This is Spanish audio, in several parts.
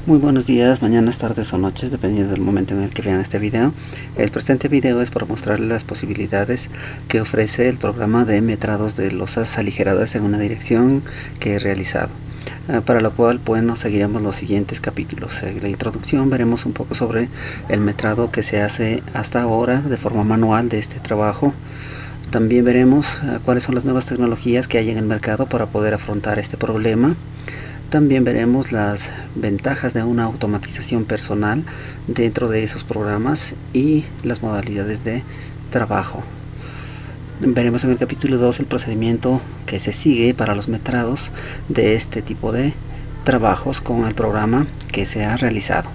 Muy buenos días, mañanas, tardes o noches, dependiendo del momento en el que vean este video. El presente video es para mostrarles las posibilidades que ofrece el programa de metrados de losas aligeradas en una dirección que he realizado. Para lo cual, bueno, seguiremos los siguientes capítulos. En la introducción veremos un poco sobre el metrado que se hace hasta ahora de forma manual de este trabajo. También veremos cuáles son las nuevas tecnologías que hay en el mercado para poder afrontar este problema. También veremos las ventajas de una automatización personal dentro de esos programas y las modalidades de trabajo. Veremos en el capítulo 2 el procedimiento que se sigue para los metrados de este tipo de trabajos con el programa que se ha realizado.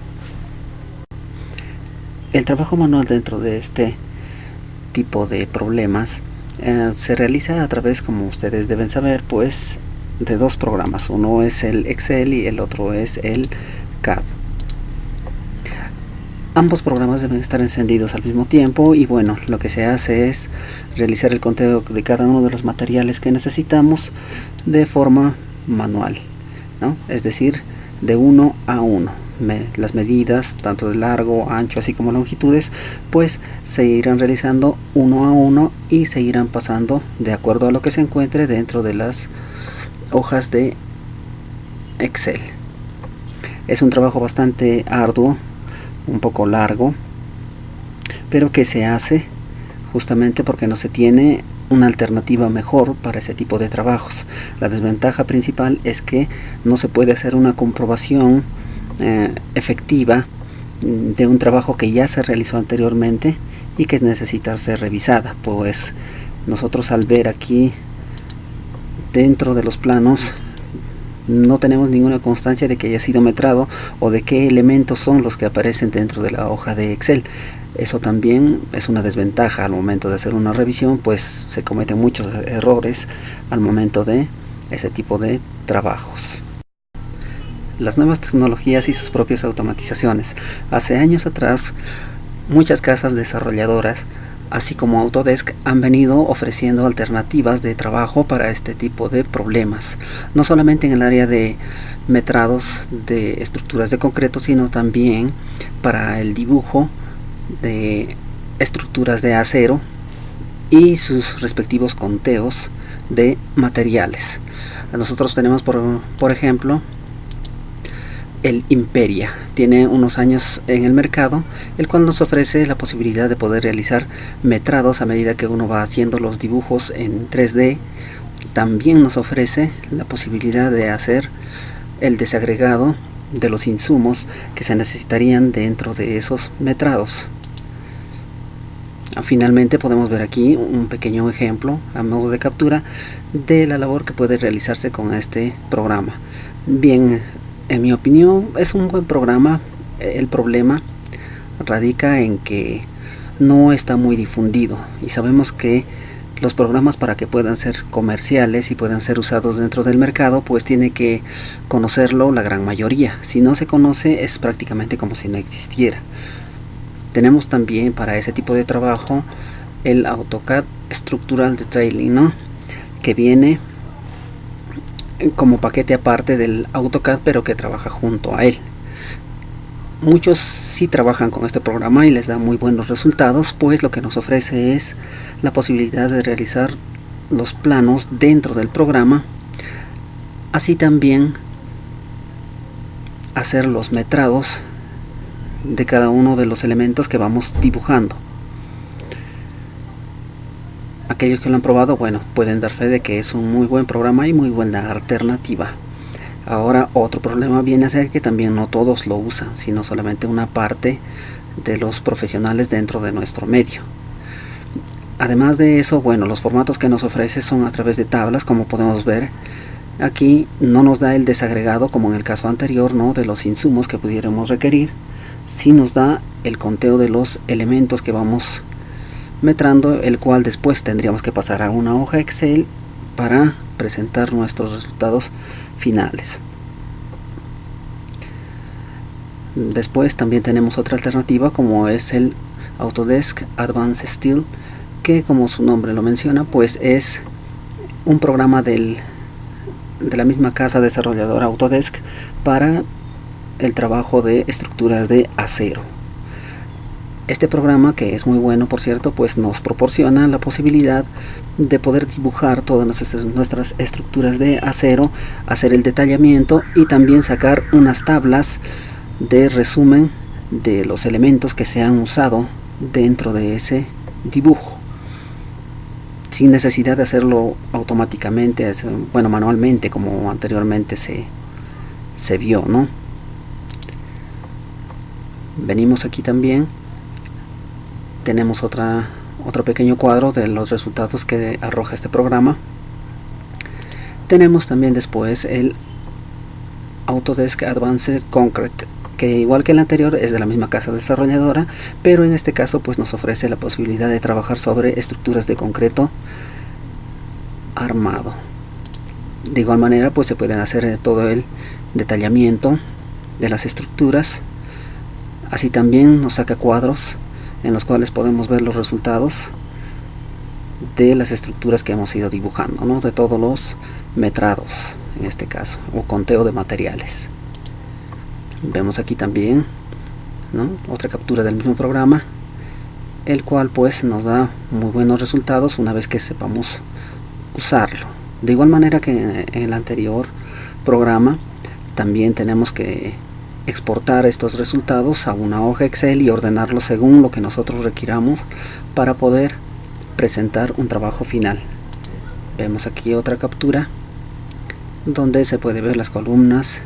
El trabajo manual dentro de este tipo de problemas se realiza a través, como ustedes deben saber, pues de dos programas. Uno es el Excel y el otro es el CAD. Ambos programas deben estar encendidos al mismo tiempo y bueno, lo que se hace es realizar el conteo de cada uno de los materiales que necesitamos de forma manual, ¿no? Es decir, de uno a uno. Las medidas tanto de largo, ancho, así como longitudes, pues se irán realizando uno a uno y se irán pasando de acuerdo a lo que se encuentre dentro de las hojas de Excel. Es un trabajo bastante arduo, un poco largo, pero que se hace justamente porque no se tiene una alternativa mejor para ese tipo de trabajos. La desventaja principal es que no se puede hacer una comprobación efectiva de un trabajo que ya se realizó anteriormente y que necesita ser revisada, pues nosotros al ver aquí dentro de los planos no tenemos ninguna constancia de que haya sido metrado o de qué elementos son los que aparecen dentro de la hoja de Excel. Eso también es una desventaja al momento de hacer una revisión, pues se cometen muchos errores al momento de ese tipo de trabajos. Las nuevas tecnologías y sus propias automatizaciones. Hace años atrás, muchas casas desarrolladoras, así como Autodesk, han venido ofreciendo alternativas de trabajo para este tipo de problemas, no solamente en el área de metrados de estructuras de concreto, sino también para el dibujo de estructuras de acero y sus respectivos conteos de materiales. Nosotros tenemos por ejemplo el Imperia. Tiene unos años en el mercado, el cual nos ofrece la posibilidad de poder realizar metrados a medida que uno va haciendo los dibujos en 3D. También nos ofrece la posibilidad de hacer el desagregado de los insumos que se necesitarían dentro de esos metrados. Finalmente podemos ver aquí un pequeño ejemplo a modo de captura de la labor que puede realizarse con este programa. Bien, en mi opinión es un buen programa. El problema radica en que no está muy difundido y sabemos que los programas, para que puedan ser comerciales y puedan ser usados dentro del mercado, pues tiene que conocerlo la gran mayoría. Si no se conoce, es prácticamente como si no existiera. Tenemos también para ese tipo de trabajo el AutoCAD Structural Detailing, ¿no? Que viene como paquete aparte del AutoCAD, pero que trabaja junto a él. Muchos sí trabajan con este programa y les da muy buenos resultados, pues lo que nos ofrece es la posibilidad de realizar los planos dentro del programa, así también hacer los metrados de cada uno de los elementos que vamos dibujando. Aquellos que lo han probado, bueno, pueden dar fe de que es un muy buen programa y muy buena alternativa. Ahora, otro problema viene a ser que también no todos lo usan, sino solamente una parte de los profesionales dentro de nuestro medio. Además de eso, bueno, los formatos que nos ofrece son a través de tablas, como podemos ver. Aquí no nos da el desagregado como en el caso anterior, ¿no?, de los insumos que pudiéramos requerir. Sí nos da el conteo de los elementos que vamos metrando, el cual después tendríamos que pasar a una hoja Excel para presentar nuestros resultados finales. Después también tenemos otra alternativa, como es el Autodesk Advanced Steel, que como su nombre lo menciona, pues es un programa de la misma casa desarrolladora Autodesk para el trabajo de estructuras de acero. Este programa, que es muy bueno por cierto, pues nos proporciona la posibilidad de poder dibujar todas nuestras estructuras de acero, hacer el detallamiento y también sacar unas tablas de resumen de los elementos que se han usado dentro de ese dibujo, sin necesidad de hacerlo automáticamente, bueno, manualmente, como anteriormente se vio, ¿no? Venimos aquí también, tenemos otro pequeño cuadro de los resultados que arroja este programa. Tenemos también después el Autodesk Advanced Concrete, que igual que el anterior es de la misma casa desarrolladora, pero en este caso pues nos ofrece la posibilidad de trabajar sobre estructuras de concreto armado. De igual manera pues se pueden hacer todo el detallamiento de las estructuras. Así también nos saca cuadros en los cuales podemos ver los resultados de las estructuras que hemos ido dibujando, ¿no? De todos los metrados en este caso, o conteo de materiales. Vemos aquí también, ¿no?, otra captura del mismo programa, el cual pues nos da muy buenos resultados una vez que sepamos usarlo. De igual manera que en el anterior programa, también tenemos que exportar estos resultados a una hoja Excel y ordenarlos según lo que nosotros requiramos para poder presentar un trabajo final. Vemos aquí otra captura donde se puede ver las columnas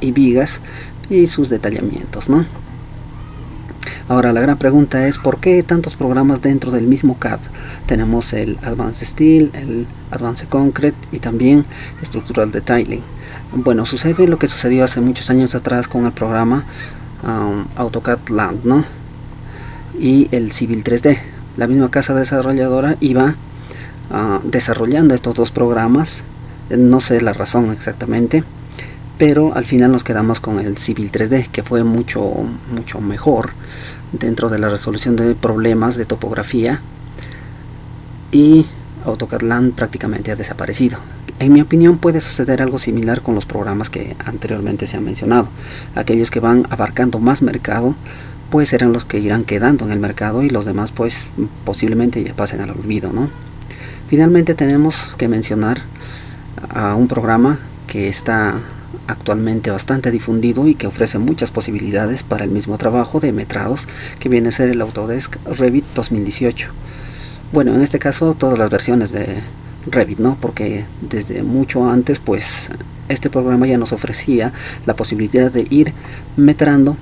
y vigas y sus detallamientos, ¿no? Ahora la gran pregunta es ¿por qué tantos programas dentro del mismo CAD? Tenemos el Advanced Steel, el Advanced Concrete y también Structural Detailing. Bueno, sucede lo que sucedió hace muchos años atrás con el programa AutoCAD Land, ¿no?, y el Civil 3D. La misma casa desarrolladora iba desarrollando estos dos programas, no sé la razón exactamente, pero al final nos quedamos con el Civil 3D, que fue mucho mejor dentro de la resolución de problemas de topografía, y AutoCAD Land prácticamente ha desaparecido. En mi opinión puede suceder algo similar con los programas que anteriormente se han mencionado. Aquellos que van abarcando más mercado pues serán los que irán quedando en el mercado y los demás pues posiblemente ya pasen al olvido, ¿no? Finalmente tenemos que mencionar a un programa que está actualmente bastante difundido y que ofrece muchas posibilidades para el mismo trabajo de metrados, que viene a ser el Autodesk Revit 2018. Bueno, en este caso todas las versiones de Revit, ¿no?, porque desde mucho antes pues este programa ya nos ofrecía la posibilidad de ir metrando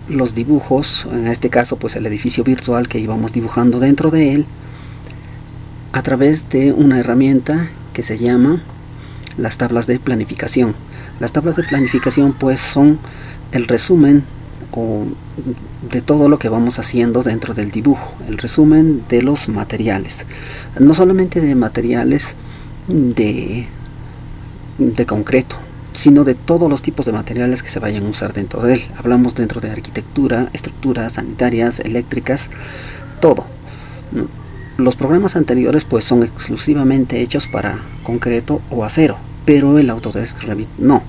los dibujos, en este caso pues el edificio virtual que íbamos dibujando dentro de él, a través de una herramienta que se llama las tablas de planificación. Las tablas de planificación pues son el resumen de todo lo que vamos haciendo dentro del dibujo, el resumen de los materiales, no solamente de materiales de concreto, sino de todos los tipos de materiales que se vayan a usar dentro de él. Hablamos dentro de arquitectura, estructuras sanitarias, eléctricas, todo. Los programas anteriores pues son exclusivamente hechos para concreto o acero, pero el Autodesk Revit no.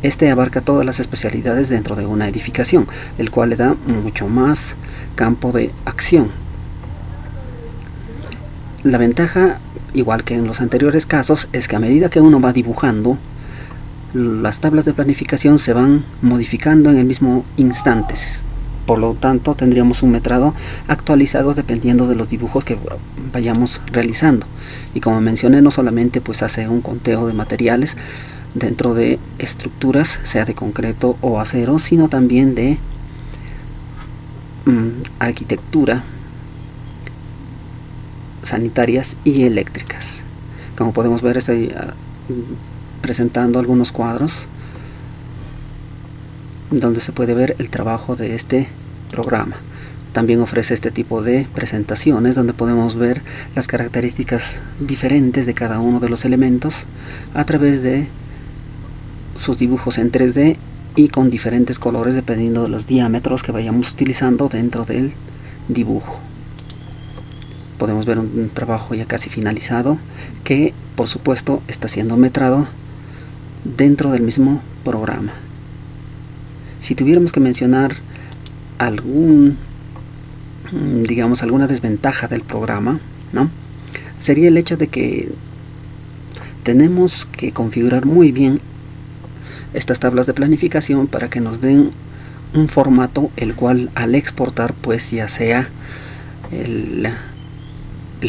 Este abarca todas las especialidades dentro de una edificación, el cual le da mucho más campo de acción. La ventaja, igual que en los anteriores casos, es que a medida que uno va dibujando, las tablas de planificación se van modificando en el mismo instante. Por lo tanto, tendríamos un metrado actualizado dependiendo de los dibujos que vayamos realizando. Y como mencioné, no solamente pues hace un conteo de materiales dentro de estructuras, sea de concreto o acero, sino también de arquitectura, sanitarias y eléctricas. Como podemos ver, estoy presentando algunos cuadros donde se puede ver el trabajo de este programa. También ofrece este tipo de presentaciones donde podemos ver las características diferentes de cada uno de los elementos a través de sus dibujos en 3D y con diferentes colores dependiendo de los diámetros que vayamos utilizando dentro del dibujo. Podemos ver un trabajo ya casi finalizado que por supuesto está siendo metrado dentro del mismo programa. Si tuviéramos que mencionar alguna desventaja del programa, ¿no?, sería el hecho de que tenemos que configurar muy bien estas tablas de planificación para que nos den un formato el cual al exportar pues ya sea el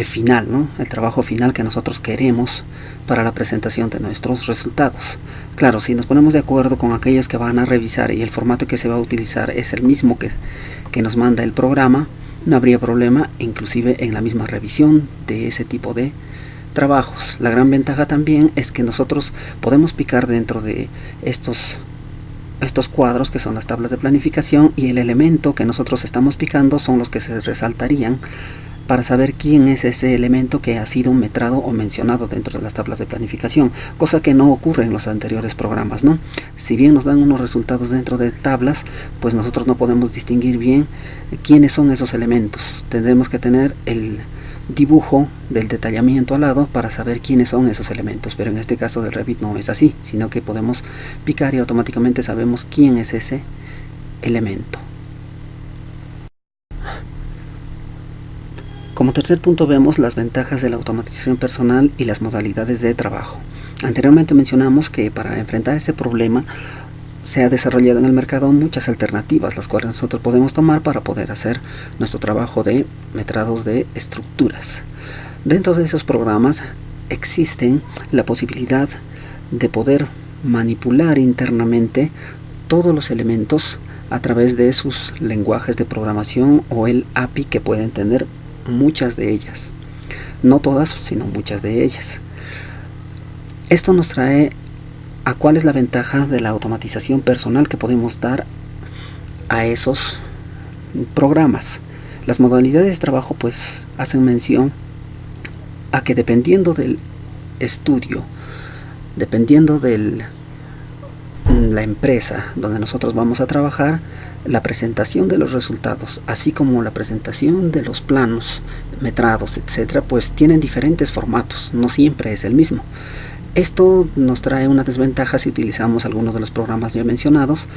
final, ¿no?, el trabajo final que nosotros queremos para la presentación de nuestros resultados. Claro, si nos ponemos de acuerdo con aquellos que van a revisar y el formato que se va a utilizar es el mismo que nos manda el programa, no habría problema inclusive en la misma revisión de ese tipo de trabajos. La gran ventaja también es que nosotros podemos picar dentro de estos cuadros que son las tablas de planificación, y el elemento que nosotros estamos picando son los que se resaltarían para saber quién es ese elemento que ha sido metrado o mencionado dentro de las tablas de planificación, cosa que no ocurre en los anteriores programas, ¿no? Si bien nos dan unos resultados dentro de tablas, pues nosotros no podemos distinguir bien quiénes son esos elementos. Tendremos que tener el dibujo del detallamiento al lado para saber quiénes son esos elementos, pero en este caso del Revit no es así, sino que podemos picar y automáticamente sabemos quién es ese elemento. Como tercer punto vemos las ventajas de la automatización personal y las modalidades de trabajo. Anteriormente mencionamos que para enfrentar este problema se ha desarrollado en el mercado muchas alternativas, las cuales nosotros podemos tomar para poder hacer nuestro trabajo de metrados de estructuras. Dentro de esos programas existen la posibilidad de poder manipular internamente todos los elementos a través de sus lenguajes de programación o el API que pueden tener muchas de ellas, no todas, sino muchas de ellas. Esto nos trae a cuál es la ventaja de la automatización personal que podemos dar a esos programas. Las modalidades de trabajo pues hacen mención a que dependiendo del estudio, dependiendo de la empresa donde nosotros vamos a trabajar, la presentación de los resultados, así como la presentación de los planos, metrados, etcétera, pues tienen diferentes formatos, no siempre es el mismo. Esto nos trae una desventaja si utilizamos algunos de los programas ya mencionados,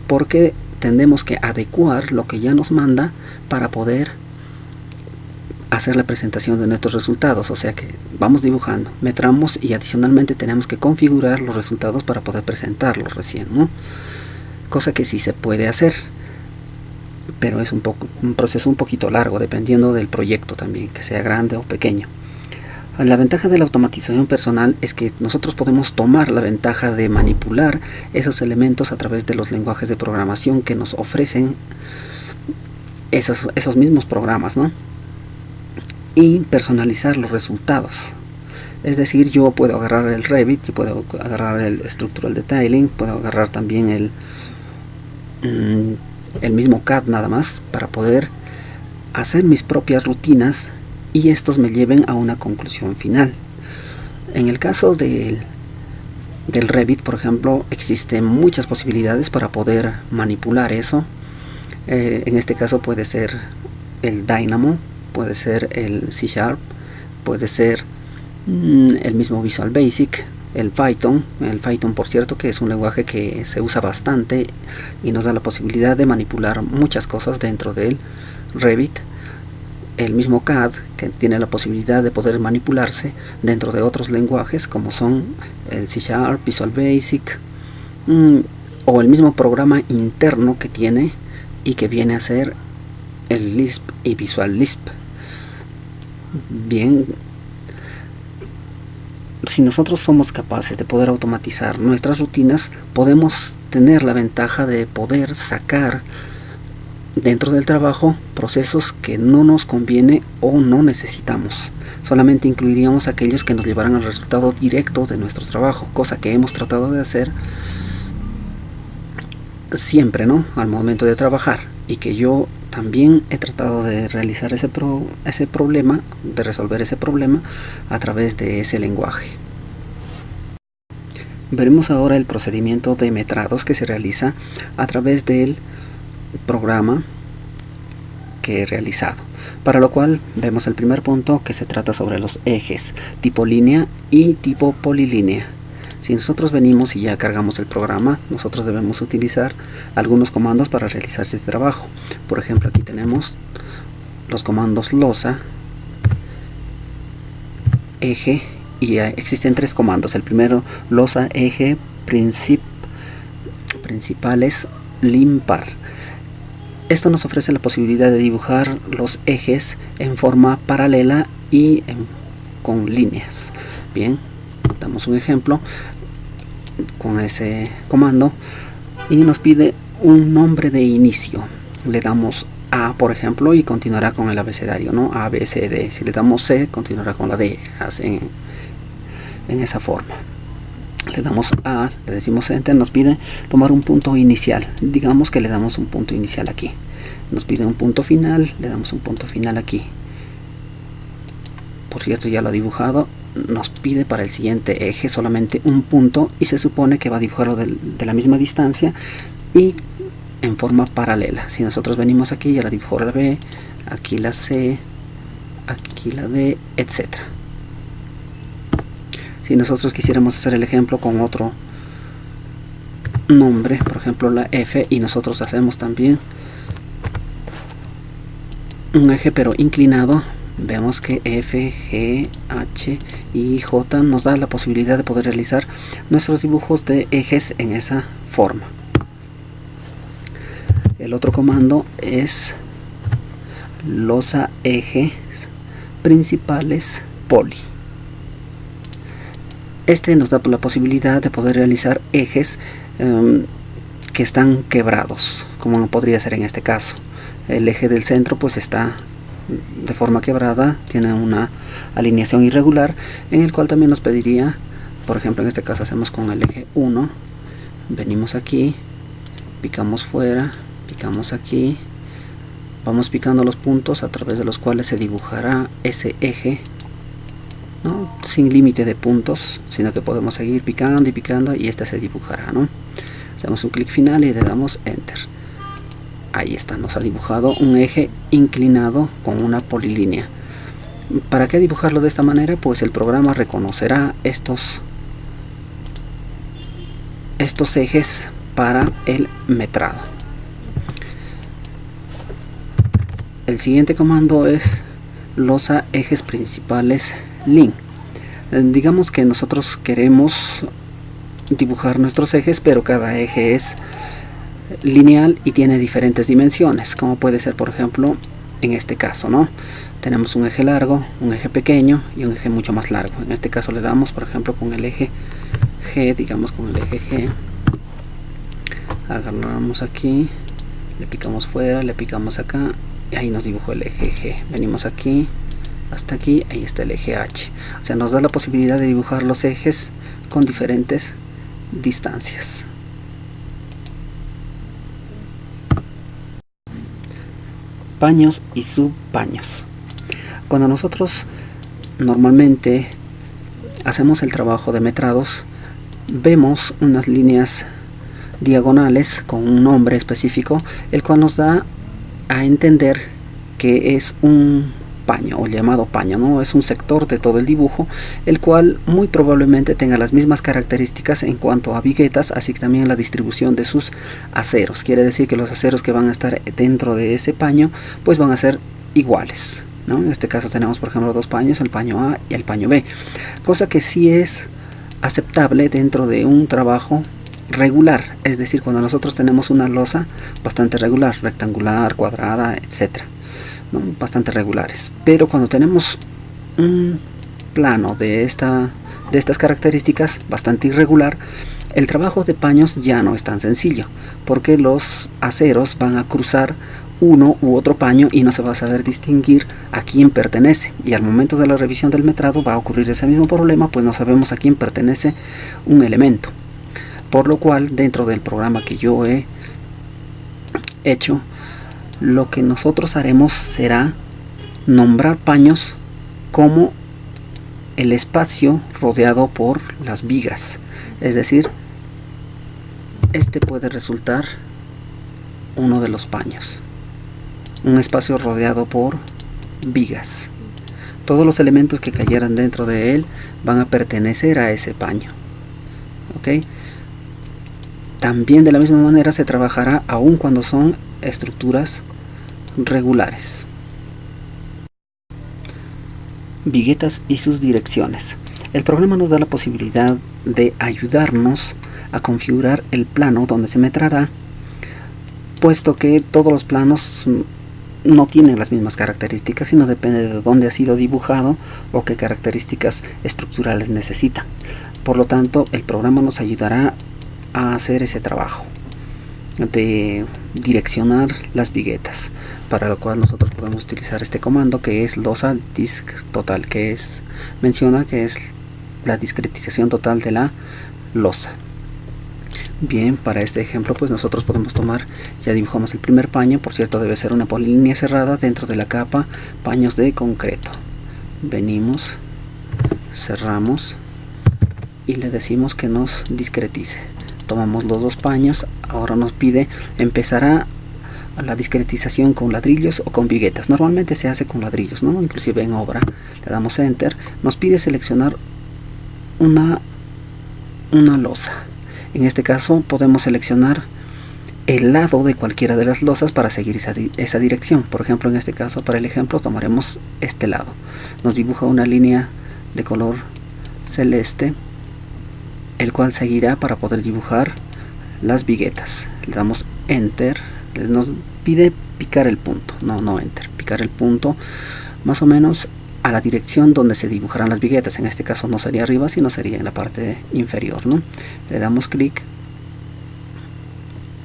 porque tendremos que adecuar lo que ya nos manda para poder hacer la presentación de nuestros resultados. O sea que vamos dibujando, metramos y adicionalmente tenemos que configurar los resultados para poder presentarlos recién, ¿no? Cosa que sí se puede hacer, pero es un proceso un poquito largo, dependiendo del proyecto también, que sea grande o pequeño. La ventaja de la automatización personal es que nosotros podemos tomar la ventaja de manipular esos elementos a través de los lenguajes de programación que nos ofrecen esos mismos programas, ¿no? Y personalizar los resultados. Es decir, yo puedo agarrar el Revit, yo puedo agarrar el Structural Detailing, puedo agarrar también el mismo CAD nada más para poder hacer mis propias rutinas y estos me lleven a una conclusión final. En el caso del Revit, por ejemplo, existen muchas posibilidades para poder manipular eso. En este caso puede ser el Dynamo, puede ser el C#, puede ser el mismo Visual Basic, el Python, por cierto, que es un lenguaje que se usa bastante y nos da la posibilidad de manipular muchas cosas dentro del Revit. El mismo CAD, que tiene la posibilidad de poder manipularse dentro de otros lenguajes como son el C#, Visual Basic, o el mismo programa interno que tiene y que viene a ser el Lisp y Visual Lisp. Bien, si nosotros somos capaces de poder automatizar nuestras rutinas, podemos tener la ventaja de poder sacar dentro del trabajo procesos que no nos conviene o no necesitamos. Solamente incluiríamos aquellos que nos llevarán al resultado directo de nuestro trabajo, cosa que hemos tratado de hacer siempre, ¿no?, al momento de trabajar, y que yo también he tratado de realizar ese problema, de resolver ese problema a través de ese lenguaje. Veremos ahora el procedimiento de metrados que se realiza a través del programa que he realizado, para lo cual vemos el primer punto, que se trata sobre los ejes tipo línea y tipo polilínea. Si nosotros venimos y ya cargamos el programa, nosotros debemos utilizar algunos comandos para realizar este trabajo. Por ejemplo, aquí tenemos los comandos losa, eje, y existen tres comandos. El primero, losa, eje, principales, limpar. Esto nos ofrece la posibilidad de dibujar los ejes en forma paralela y con líneas. Bien, damos un ejemplo con ese comando y nos pide un nombre de inicio. Le damos A, por ejemplo, y continuará con el abecedario, ¿no? A, B, C, D. Si le damos C, continuará con la D, en esa forma. Le damos A, le decimos Enter, nos pide tomar un punto inicial. Digamos que le damos un punto inicial aquí. Nos pide un punto final, le damos un punto final aquí. Por cierto, ya lo ha dibujado. Nos pide para el siguiente eje solamente un punto y se supone que va a dibujarlo de la misma distancia y en forma paralela. Si nosotros venimos aquí, ya la dibujó la B, aquí la C, aquí la D, etcétera. Si nosotros quisiéramos hacer el ejemplo con otro nombre, por ejemplo la F, y nosotros hacemos también un eje pero inclinado, vemos que F, G, H y J nos da la posibilidad de poder realizar nuestros dibujos de ejes en esa forma. El otro comando es losa, ejes principales, poli. Este nos da la posibilidad de poder realizar ejes que están quebrados, como podría ser en este caso. El eje del centro pues está de forma quebrada, tiene una alineación irregular, en el cual también nos pediría, por ejemplo en este caso hacemos con el eje 1, venimos aquí, picamos fuera, picamos aquí, vamos picando los puntos a través de los cuales se dibujará ese eje, ¿no? Sin límite de puntos, sino que podemos seguir picando y picando y este se dibujará, ¿no? Hacemos un clic final y le damos Enter. Ahí está, nos ha dibujado un eje inclinado con una polilínea. ¿Para qué dibujarlo de esta manera? Pues el programa reconocerá estos ejes para el metrado. El siguiente comando es losa, ejes principales, lin. Digamos que nosotros queremos dibujar nuestros ejes, pero cada eje es lineal y tiene diferentes dimensiones, como puede ser por ejemplo en este caso, ¿no? Tenemos un eje largo, un eje pequeño y un eje mucho más largo. En este caso le damos por ejemplo con el eje G, digamos con el eje G, agarramos aquí, le picamos fuera, le picamos acá y ahí nos dibujó el eje G. Venimos aquí hasta aquí, ahí está el eje H. O sea, nos da la posibilidad de dibujar los ejes con diferentes distancias. Paños y subpaños. Cuando nosotros normalmente hacemos el trabajo de metrados, vemos unas líneas diagonales con un nombre específico, el cual nos da a entender que es un paño o llamado paño, ¿no? Es un sector de todo el dibujo, el cual muy probablemente tenga las mismas características en cuanto a viguetas, así que también la distribución de sus aceros. Quiere decir que los aceros que van a estar dentro de ese paño pues van a ser iguales, ¿no? En este caso tenemos por ejemplo dos paños, el paño A y el paño B, cosa que sí es aceptable dentro de un trabajo regular, es decir, cuando nosotros tenemos una losa bastante regular, rectangular, cuadrada, etcétera, ¿no? Bastante regulares. Pero cuando tenemos un plano de estas características bastante irregular, el trabajo de paños ya no es tan sencillo, porque los aceros van a cruzar uno u otro paño y no se va a saber distinguir a quién pertenece, y al momento de la revisión del metrado va a ocurrir ese mismo problema, pues no sabemos a quién pertenece un elemento. Por lo cual, dentro del programa que yo he hecho, lo que nosotros haremos será nombrar paños como el espacio rodeado por las vigas. Es decir, este puede resultar uno de los paños, un espacio rodeado por vigas. Todos los elementos que cayeran dentro de él van a pertenecer a ese paño. ¿ok? También de la misma manera se trabajará aun cuando son estructuras regulares. Viguetas y sus direcciones. El programa nos da la posibilidad de ayudarnos a configurar el plano donde se metrará, puesto que todos los planos no tienen las mismas características, sino depende de dónde ha sido dibujado o qué características estructurales necesita. Por lo tanto, el programa nos ayudará a hacer ese trabajo de direccionar las viguetas, para lo cual nosotros podemos utilizar este comando que es losa disc total, que menciona que es la discretización total de la losa. Bien, para este ejemplo pues nosotros podemos tomar, ya dibujamos el primer paño, por cierto debe ser una polilínea cerrada dentro de la capa paños de concreto. Venimos, cerramos y le decimos que nos discretice. Tomamos los dos paños, ahora nos pide empezar a la discretización con ladrillos o con viguetas. Normalmente se hace con ladrillos, ¿no? Inclusive en obra le damos enter, nos pide seleccionar una losa. En este caso podemos seleccionar el lado de cualquiera de las losas para seguir esa dirección. Por ejemplo, en este caso, para el ejemplo, tomaremos este lado. Nos dibuja una línea de color celeste, el cual seguirá para poder dibujar las viguetas. Le damos enter, nos pide picar el punto, no enter, picar el punto más o menos a la dirección donde se dibujarán las viguetas. En este caso no sería arriba, sino sería en la parte inferior, ¿no? Le damos clic.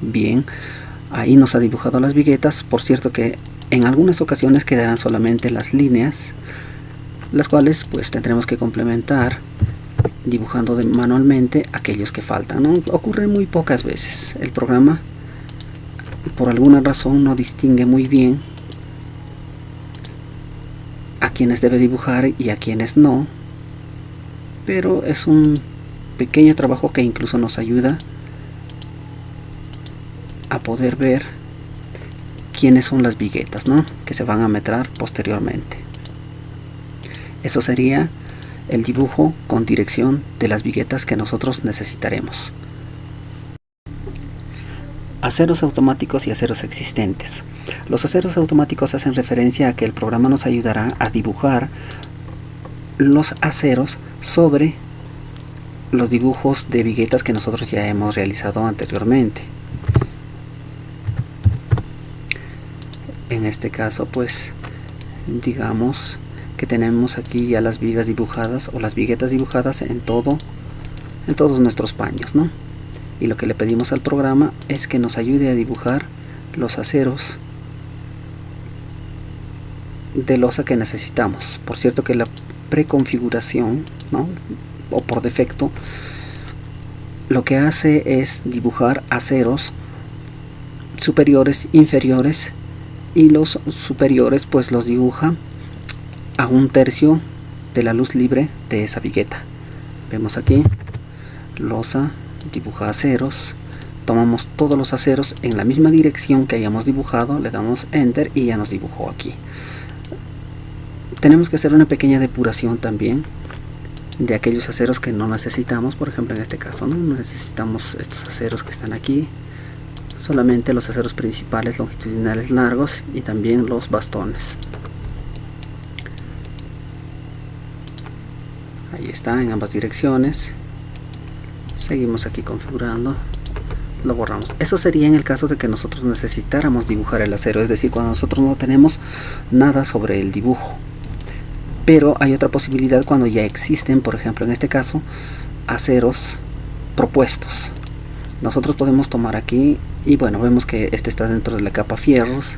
Bien, ahí nos ha dibujado las viguetas. Por cierto que en algunas ocasiones quedarán solamente las líneas, las cuales pues tendremos que complementar dibujando manualmente aquellos que faltan, ¿no? Ocurre muy pocas veces. El programa por alguna razón no distingue muy bien a quienes debe dibujar y a quienes no, pero es un pequeño trabajo que incluso nos ayuda a poder ver quiénes son las viguetas, ¿no? Que se van a metrar posteriormente. Eso sería el dibujo con dirección de las viguetas que nosotros necesitaremos. Aceros automáticos y aceros existentes. Los aceros automáticos hacen referencia a que el programa nos ayudará a dibujar los aceros sobre los dibujos de viguetas que nosotros ya hemos realizado anteriormente. En este caso pues digamos que tenemos aquí ya las vigas dibujadas o las viguetas dibujadas en todos nuestros paños, ¿no? Y lo que le pedimos al programa es que nos ayude a dibujar los aceros de losa que necesitamos. Por cierto que la preconfiguración, ¿no? O por defecto, lo que hace es dibujar aceros superiores, inferiores, y los superiores pues los dibuja a 1/3 de la luz libre de esa vigueta. Vemos aquí, losa, dibuja aceros, tomamos todos los aceros en la misma dirección que hayamos dibujado, le damos enter y ya nos dibujó aquí. Tenemos que hacer una pequeña depuración también de aquellos aceros que no necesitamos. Por ejemplo, en este caso no necesitamos estos aceros que están aquí, solamente los aceros principales longitudinales largos y también los bastones. Ahí está, en ambas direcciones. Seguimos aquí configurando, lo borramos. Eso sería en el caso de que nosotros necesitáramos dibujar el acero, es decir, cuando nosotros no tenemos nada sobre el dibujo. Pero hay otra posibilidad cuando ya existen, por ejemplo en este caso, aceros propuestos. Nosotros podemos tomar aquí y bueno, vemos que este está dentro de la capa fierros,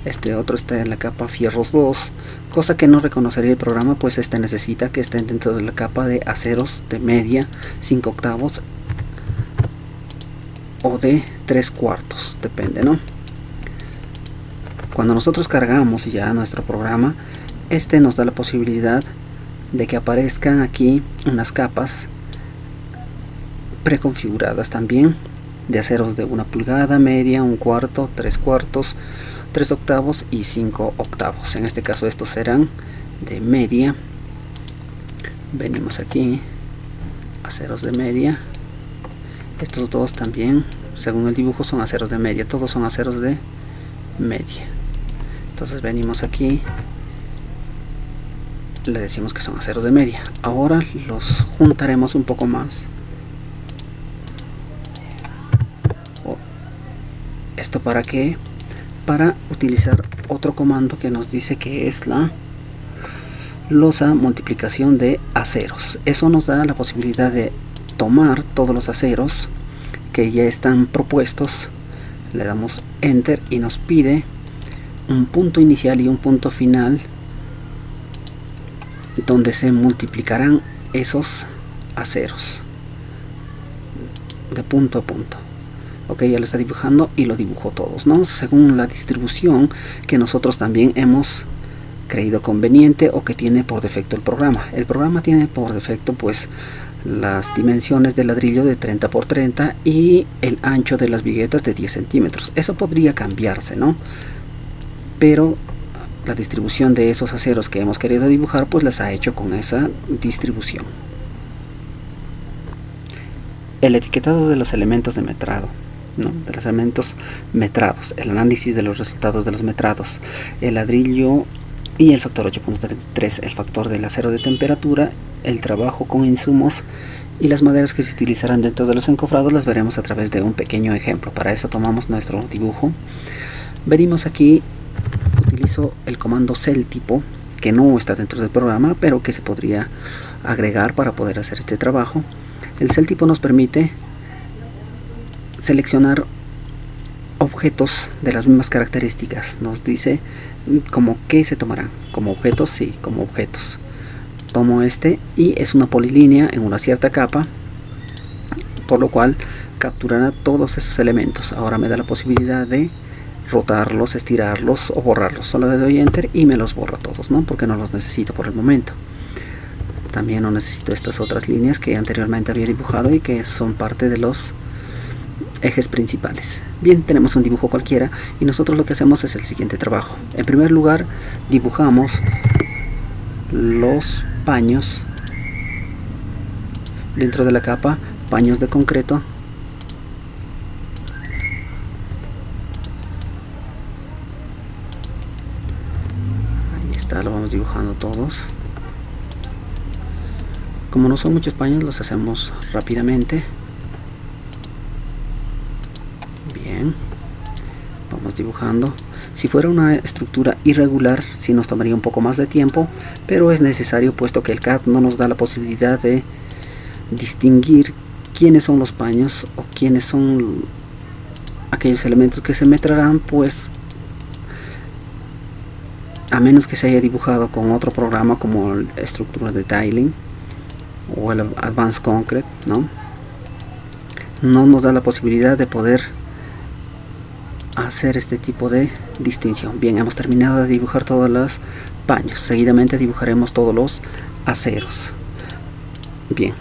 este otro está en la capa fierros 2, cosa que no reconocería el programa, pues este necesita que estén dentro de la capa de aceros de media, 5/8 o de 3/4, depende, ¿no? Cuando nosotros cargamos ya nuestro programa, este nos da la posibilidad de que aparezcan aquí unas capas preconfiguradas también de aceros de 1 pulgada, media, 1/4, 3/4, 3/8 y 5/8. En este caso estos serán de media. Venimos aquí, aceros de media, Estos dos también, según el dibujo, son aceros de media. Todos son aceros de media. Entonces venimos aquí, le decimos que son aceros de media. Ahora los juntaremos un poco más. ¿Esto para qué? Para utilizar otro comando que nos dice que es la losa multiplicación de aceros. Eso nos da la posibilidad de tomar todos los aceros que ya están propuestos, le damos enter y nos pide un punto inicial y un punto final donde se multiplicarán esos aceros de punto a punto. Ok, ya lo está dibujando y lo dibujó todos, ¿no? Según la distribución que nosotros también hemos creído conveniente o que tiene por defecto el programa. El programa tiene por defecto pues las dimensiones del ladrillo de 30 por 30 y el ancho de las viguetas de 10 centímetros. Eso podría cambiarse, ¿no? Pero la distribución de esos aceros que hemos querido dibujar pues las ha hecho con esa distribución. El etiquetado de los elementos de metrado, ¿no? De los elementos metrados, el análisis de los resultados de los metrados, el ladrillo y el factor 8.33, el factor del acero de temperatura, el trabajo con insumos y las maderas que se utilizarán dentro de los encofrados las veremos a través de un pequeño ejemplo. Para eso tomamos nuestro dibujo, venimos aquí, utilizo el comando celtipo que no está dentro del programa pero que se podría agregar para poder hacer este trabajo. El celtipo nos permite seleccionar objetos de las mismas características. Nos dice como que se tomarán como objetos, sí, como objetos. Tomo este y es una polilínea en una cierta capa, por lo cual capturará todos esos elementos. Ahora me da la posibilidad de rotarlos, estirarlos o borrarlos. Solo le doy enter y me los borra todos, ¿no? Porque no los necesito por el momento. También no necesito estas otras líneas que anteriormente había dibujado y que son parte de los ejes principales. Bien, tenemos un dibujo cualquiera y nosotros lo que hacemos es el siguiente trabajo. En primer lugar, dibujamos los paños dentro de la capa, paños de concreto. Ahí está, lo vamos dibujando todos. Como no son muchos paños, los hacemos rápidamente. Bien, vamos dibujando. Si fuera una estructura irregular, sí nos tomaría un poco más de tiempo, pero es necesario puesto que el CAD no nos da la posibilidad de distinguir quiénes son los paños o quiénes son aquellos elementos que se metrarán, pues a menos que se haya dibujado con otro programa como estructura de tiling o el Advanced Concrete, no nos da la posibilidad de poder hacer este tipo de distinción. Bien, hemos terminado de dibujar todos los paños. Seguidamente dibujaremos todos los aceros. Bien,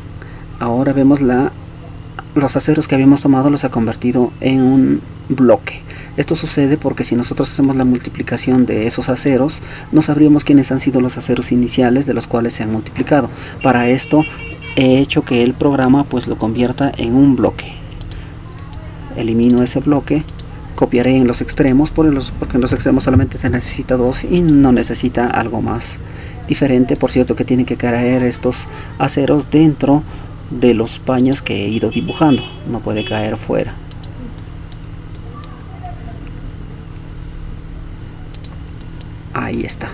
ahora vemos los aceros que habíamos tomado los ha convertido en un bloque. Esto sucede porque si nosotros hacemos la multiplicación de esos aceros, no sabríamos quiénes han sido los aceros iniciales de los cuales se han multiplicado. Para esto he hecho que el programa pues lo convierta en un bloque. Elimino ese bloque, copiaré en los extremos porque en los extremos solamente se necesita 2 y no necesita algo más diferente. Por cierto que tienen que caer estos aceros dentro de los paños que he ido dibujando, no puede caer fuera. Ahí está.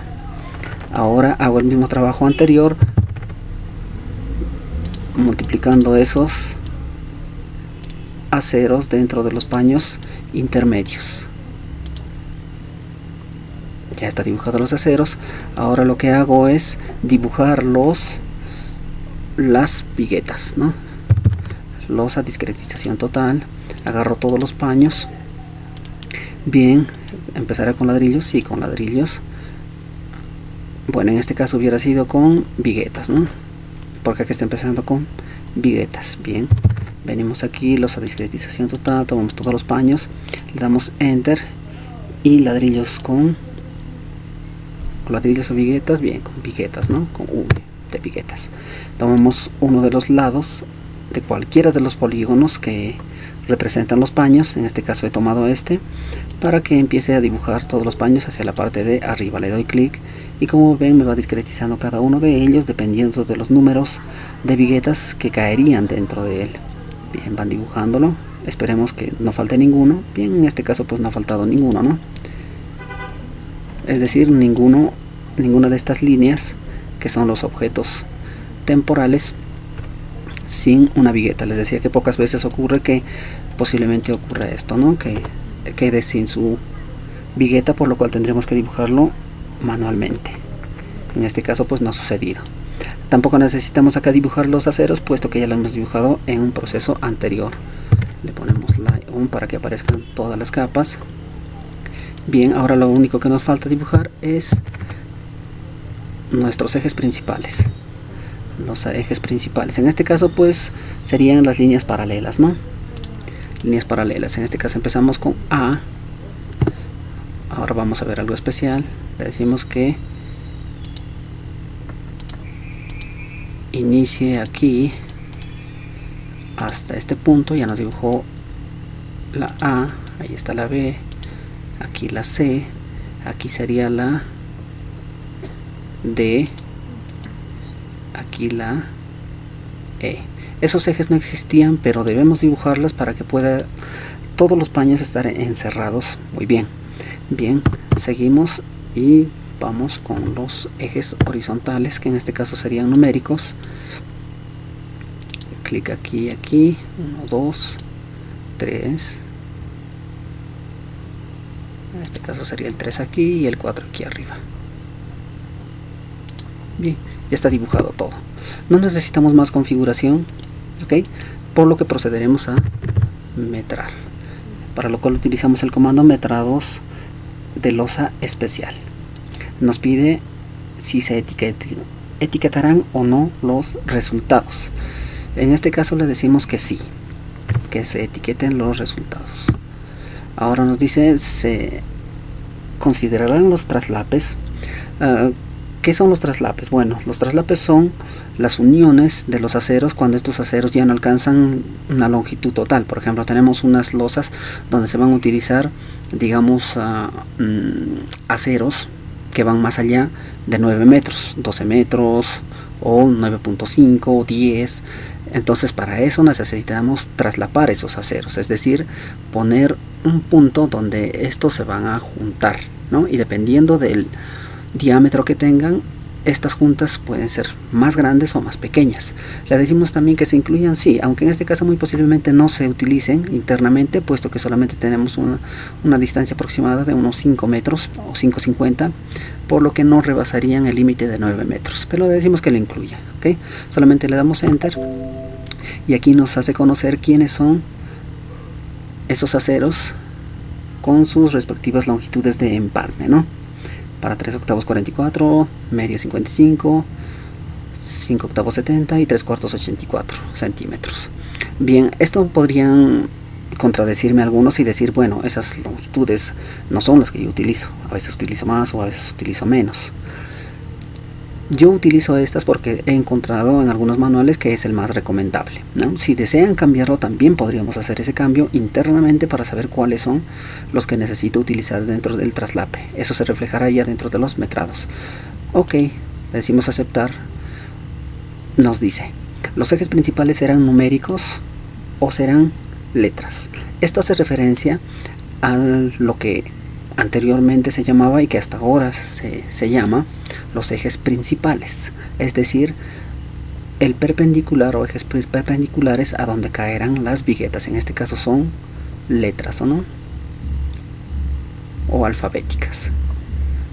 Ahora hago el mismo trabajo anterior, multiplicando esos aceros dentro de los paños intermedios. Ya está dibujado los aceros. Ahora lo que hago es dibujar las viguetas, ¿no? Losa, discretización total. Agarro todos los paños. Bien, empezaré con ladrillos, sí, con ladrillos. Bueno, en este caso hubiera sido con viguetas, ¿no? Porque aquí está empezando con viguetas. Bien, venimos aquí, losa, discretización total, tomamos todos los paños, le damos enter y ladrillos con ladrillos o viguetas, bien, con viguetas, ¿no? Con V de viguetas. Tomamos uno de los lados de cualquiera de los polígonos que representan los paños. En este caso he tomado este para que empiece a dibujar todos los paños hacia la parte de arriba. Le doy clic y como ven me va discretizando cada uno de ellos dependiendo de los números de viguetas que caerían dentro de él. Bien, van dibujándolo, esperemos que no falte ninguno. Bien, en este caso pues no ha faltado ninguno, ¿no? Es decir, ninguna de estas líneas que son los objetos temporales sin una vigueta. Les decía que pocas veces ocurre que posiblemente ocurra esto, ¿no? Que quede sin su vigueta, por lo cual tendremos que dibujarlo manualmente. En este caso pues no ha sucedido. Tampoco necesitamos acá dibujar los aceros, puesto que ya lo hemos dibujado en un proceso anterior. Le ponemos la 1 para que aparezcan todas las capas. Bien, ahora lo único que nos falta dibujar es nuestros ejes principales. Los ejes principales, en este caso pues serían las líneas paralelas, ¿no? Líneas paralelas, en este caso empezamos con A. Ahora vamos a ver algo especial. Le decimos que inicie aquí hasta este punto. Ya nos dibujó la A, ahí está la B, aquí la C, aquí sería la D, aquí la E. Esos ejes no existían, pero debemos dibujarlas para que pueda todos los paños estar encerrados muy bien. Bien, seguimos y vamos con los ejes horizontales, que en este caso serían numéricos. Clic aquí, aquí, 1, 2, 3. En este caso sería el 3 aquí y el 4 aquí arriba. Bien, ya está dibujado todo. No necesitamos más configuración, ¿ok? Por lo que procederemos a metrar, para lo cual utilizamos el comando metrados de losa especial. Nos pide si se etiquetarán o no los resultados. En este caso le decimos que sí, que se etiqueten los resultados. Ahora nos dice se considerarán los traslapes. ¿Qué son los traslapes? Bueno, los traslapes son las uniones de los aceros cuando estos aceros ya no alcanzan una longitud total. Por ejemplo, tenemos unas losas donde se van a utilizar, digamos, aceros que van más allá de 9 metros, 12 metros o 9.5 o 10. Entonces para eso necesitamos traslapar esos aceros, es decir, poner un punto donde estos se van a juntar, ¿no? Y dependiendo del diámetro que tengan, estas juntas pueden ser más grandes o más pequeñas. Le decimos también que se incluyan, sí, aunque en este caso muy posiblemente no se utilicen internamente, puesto que solamente tenemos una distancia aproximada de unos 5 metros o 5,50, por lo que no rebasarían el límite de 9 metros, pero le decimos que lo incluya, ¿ok? Solamente le damos enter y aquí nos hace conocer quiénes son esos aceros con sus respectivas longitudes de empalme, ¿no? Para 3 octavos 44, media 55, 5 octavos 70 y 3 cuartos 84 centímetros. Bien, esto podrían contradecirme algunos y decir, bueno, esas longitudes no son las que yo utilizo. A veces utilizo más o a veces utilizo menos. Yo utilizo estas porque he encontrado en algunos manuales que es el más recomendable, ¿no? Si desean cambiarlo, también podríamos hacer ese cambio internamente para saber cuáles son los que necesito utilizar dentro del traslape. Eso se reflejará ya dentro de los metrados. Ok, le decimos aceptar. Nos dice, los ejes principales serán numéricos o serán letras. Esto hace referencia a lo que anteriormente se llamaba y que hasta ahora se llama los ejes principales, es decir, el perpendicular o ejes perpendiculares a donde caerán las viguetas. En este caso son letras, ¿o no? O alfabéticas.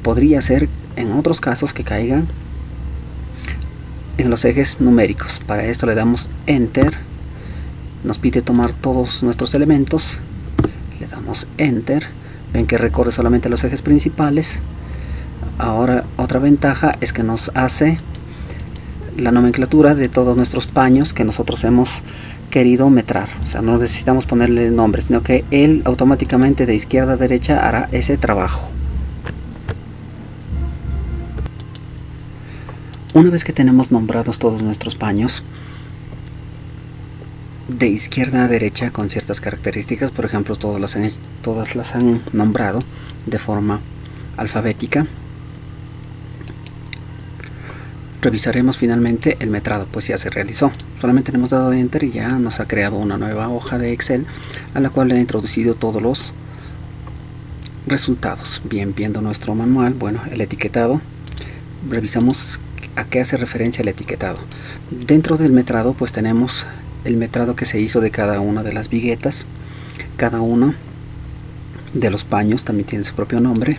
Podría ser en otros casos que caigan en los ejes numéricos. Para esto le damos enter, nos pide tomar todos nuestros elementos, le damos enter. Ven que recorre solamente los ejes principales. Ahora otra ventaja es que nos hace la nomenclatura de todos nuestros paños que nosotros hemos querido metrar. O sea, no necesitamos ponerle nombres, sino que él automáticamente de izquierda a derecha hará ese trabajo. Una vez que tenemos nombrados todos nuestros paños, de izquierda a derecha con ciertas características. Por ejemplo, todas las han nombrado de forma alfabética. Revisaremos finalmente el metrado, pues ya se realizó. Solamente le hemos dado enter y ya nos ha creado una nueva hoja de Excel a la cual le ha introducido todos los resultados. Bien, viendo nuestro manual, bueno, el etiquetado, revisamos a qué hace referencia el etiquetado. Dentro del metrado pues tenemos el metrado que se hizo de cada una de las viguetas, cada uno de los paños también tiene su propio nombre,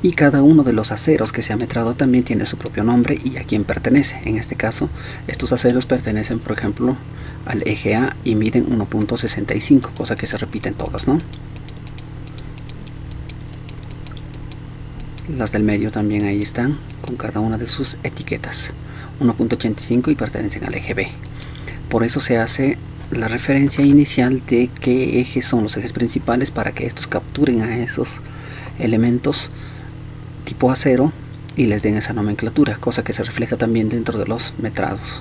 y cada uno de los aceros que se ha metrado también tiene su propio nombre y a quién pertenece. En este caso, estos aceros pertenecen, por ejemplo, al eje A y miden 1.65, cosa que se repiten todas, ¿no? Las del medio también ahí están, con cada una de sus etiquetas, 1.85 y pertenecen al eje B. Por eso se hace la referencia inicial de qué ejes son los ejes principales para que estos capturen a esos elementos tipo acero y les den esa nomenclatura, cosa que se refleja también dentro de los metrados.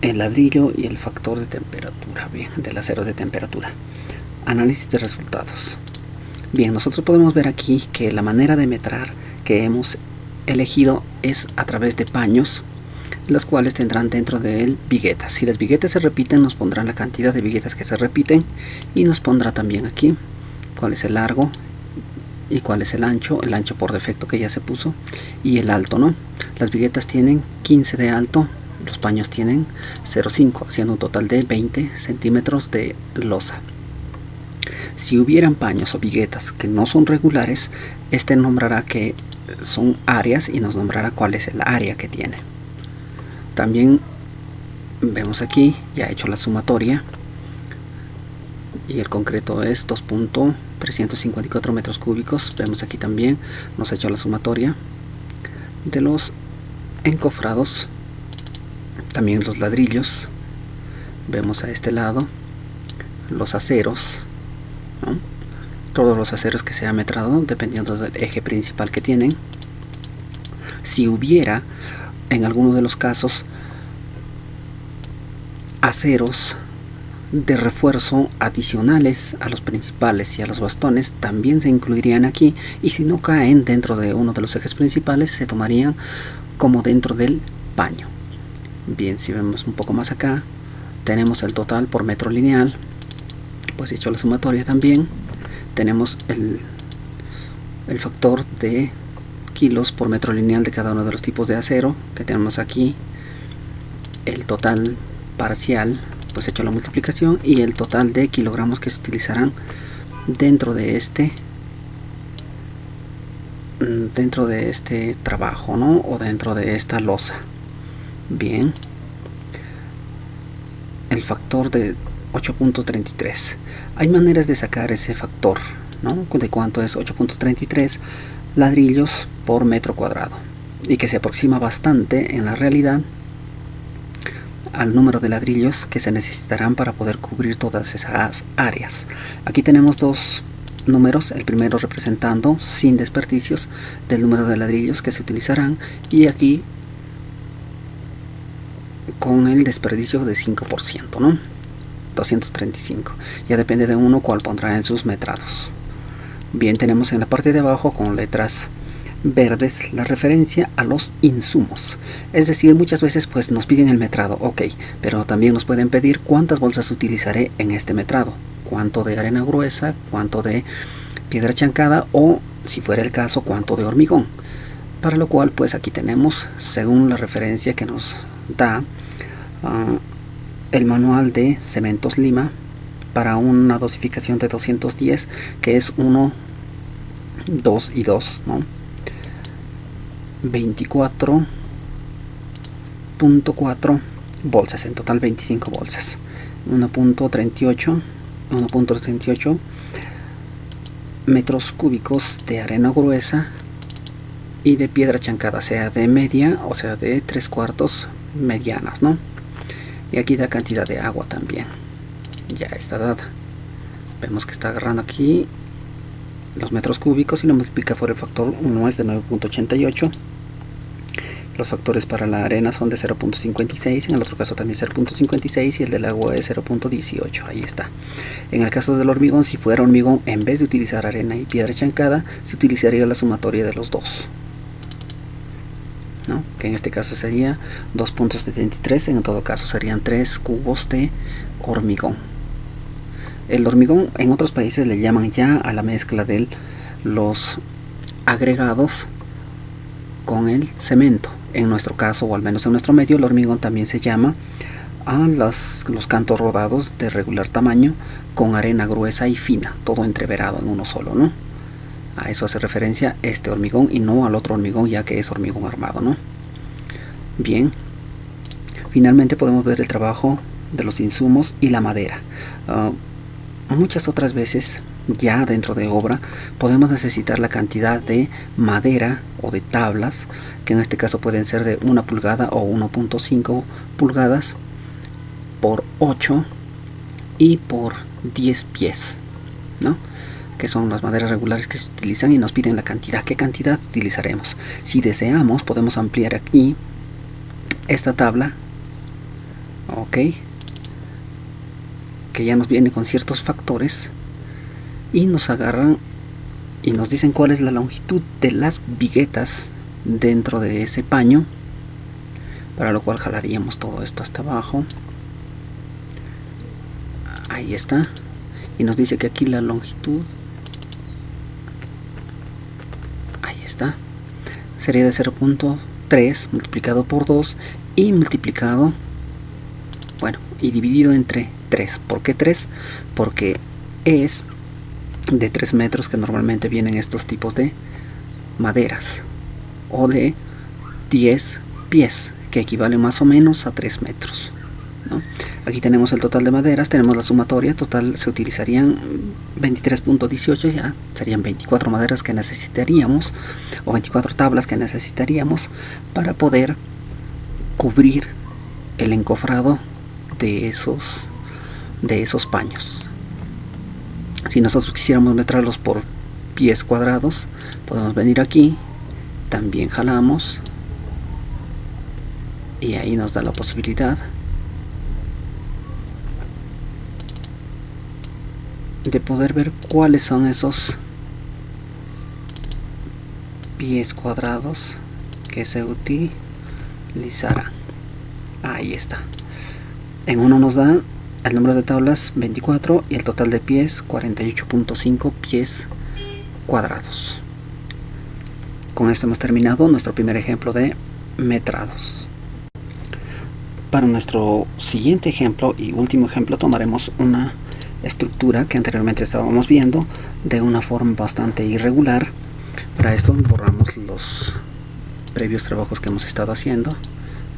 El ladrillo y el factor de temperatura, bien, del acero de temperatura. Análisis de resultados. Bien, nosotros podemos ver aquí que la manera de metrar que hemos elegido es a través de paños, los cuales tendrán dentro de él viguetas. Si las viguetas se repiten, nos pondrán la cantidad de viguetas que se repiten y nos pondrá también aquí cuál es el largo y cuál es el ancho por defecto que ya se puso, y el alto, ¿no? Las viguetas tienen 15 de alto, los paños tienen 0,5, haciendo un total de 20 centímetros de losa. Si hubieran paños o viguetas que no son regulares, este nombrará que son áreas y nos nombrará cuál es el área que tiene. También vemos aquí, ya he hecho la sumatoria, y el concreto es 2.354 metros cúbicos. Vemos aquí también, nos ha hecho la sumatoria de los encofrados, también los ladrillos. Vemos a este lado los aceros, ¿no? Todos los aceros que se ha metrado dependiendo del eje principal que tienen. Si hubiera en alguno de los casos aceros de refuerzo adicionales a los principales y a los bastones, también se incluirían aquí, y si no caen dentro de uno de los ejes principales, se tomarían como dentro del paño. Bien, si vemos un poco más acá, tenemos el total por metro lineal, pues he hecho la sumatoria también. Tenemos el factor de kilos por metro lineal de cada uno de los tipos de acero que tenemos aquí, el total parcial, pues he hecho la multiplicación, y el total de kilogramos que se utilizarán dentro de este trabajo, ¿no? O dentro de esta losa. Bien, el factor de 8.33. Hay maneras de sacar ese factor, ¿no? De cuánto es 8.33 ladrillos por metro cuadrado, y que se aproxima bastante en la realidad al número de ladrillos que se necesitarán para poder cubrir todas esas áreas. Aquí tenemos dos números, el primero representando sin desperdicios del número de ladrillos que se utilizarán, y aquí con el desperdicio de 5%, ¿no? 235. Ya depende de uno cuál pondrá en sus metrados. Bien, tenemos en la parte de abajo con letras verdes la referencia a los insumos, es decir, muchas veces pues nos piden el metrado, ok, pero también nos pueden pedir cuántas bolsas utilizaré en este metrado, cuánto de arena gruesa, cuánto de piedra chancada, o si fuera el caso cuánto de hormigón, para lo cual pues aquí tenemos, según la referencia que nos da el manual de Cementos Lima, para una dosificación de 210, que es 1, 2 y 2, ¿no? 24.4 bolsas, en total 25 bolsas, 1.38 metros cúbicos de arena gruesa y de piedra chancada, sea de media o sea de 3/4 medianas, ¿no? Y aquí da cantidad de agua también, ya está dada. Vemos que está agarrando aquí los metros cúbicos y lo multiplica por el factor 1, es de 9.88, Los factores para la arena son de 0.56, en el otro caso también 0.56 y el del agua es 0.18. Ahí está. En el caso del hormigón, si fuera hormigón, en vez de utilizar arena y piedra chancada, se utilizaría la sumatoria de los dos, ¿no? Que en este caso sería 2.73, en todo caso serían 3 cubos de hormigón. El hormigón en otros países le llaman ya a la mezcla de los agregados con el cemento. En nuestro caso, o al menos en nuestro medio, el hormigón también se llama a los cantos rodados de regular tamaño con arena gruesa y fina, todo entreverado en uno solo, ¿no? A eso hace referencia este hormigón y no al otro hormigón, ya que es hormigón armado, ¿no? Bien, finalmente podemos ver el trabajo de los insumos y la madera. Muchas otras veces ya dentro de obra podemos necesitar la cantidad de madera o de tablas, que en este caso pueden ser de 1 pulgada o 1.5 pulgadas por 8 y por 10 pies, ¿no? Que son las maderas regulares que se utilizan, y nos piden la cantidad. ¿Qué cantidad utilizaremos? Si deseamos, podemos ampliar aquí esta tabla, ok, que ya nos viene con ciertos factores, y nos agarran y nos dicen cuál es la longitud de las viguetas dentro de ese paño, para lo cual jalaríamos todo esto hasta abajo. Ahí está, y nos dice que aquí la longitud, ahí está, sería de 0.3 multiplicado por 2 y multiplicado, bueno, y dividido entre 3. ¿Por qué 3? Porque es de 3 metros que normalmente vienen estos tipos de maderas, o de 10 pies, que equivale más o menos a 3 metros, ¿no? Aquí tenemos el total de maderas, tenemos la sumatoria total, se utilizarían 23.18, ya serían 24 maderas que necesitaríamos, o 24 tablas que necesitaríamos para poder cubrir el encofrado de esos paños. Si nosotros quisiéramos meterlos por pies cuadrados, podemos venir aquí, también jalamos, y ahí nos da la posibilidad de poder ver cuáles son esos pies cuadrados que se utilizarán. Ahí está. En uno nos da el número de tablas 24 y el total de pies 48.5 pies cuadrados. Con esto hemos terminado nuestro primer ejemplo de metrados. Para nuestro siguiente ejemplo y último ejemplo tomaremos una estructura que anteriormente estábamos viendo de una forma bastante irregular. Para esto borramos los previos trabajos que hemos estado haciendo,